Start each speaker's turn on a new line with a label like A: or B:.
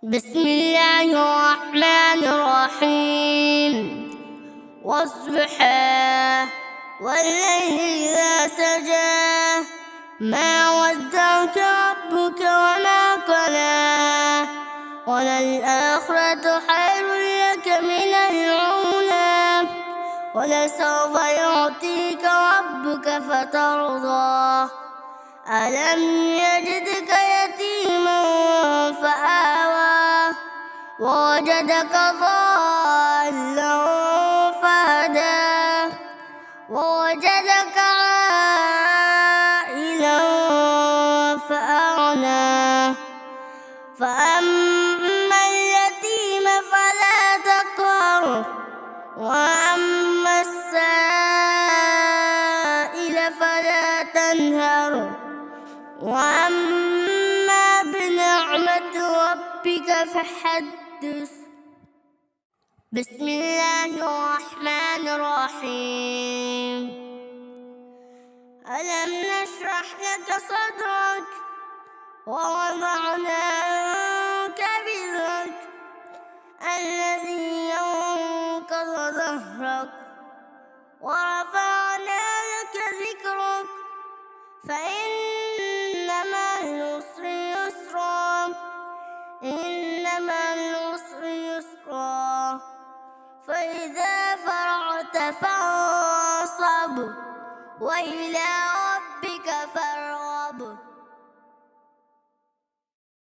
A: بسم الله الرحمن الرحيم. والضحى والليل إذا سجى ما ودعك ربك وما قلى وللآخرة خير لك من الأولى ولسوف يعطيك ربك فترضى ألم يجدك يتيما فآوى ووجدك ضالا فهدى ووجدك عائلا فأغنى فأما اليتيم فلا تقهر وأما السائل فلا تنهر وأما بنعمة ربك فحدث. بسم الله الرحمن الرحيم. ألم نشرح لك صدرك ووضعنا عنك وزرك الذي ينقض ظهرك ورفعنا لك ذكرك فإن مع العسر يسرا فإذا فرغت فانصب وإلى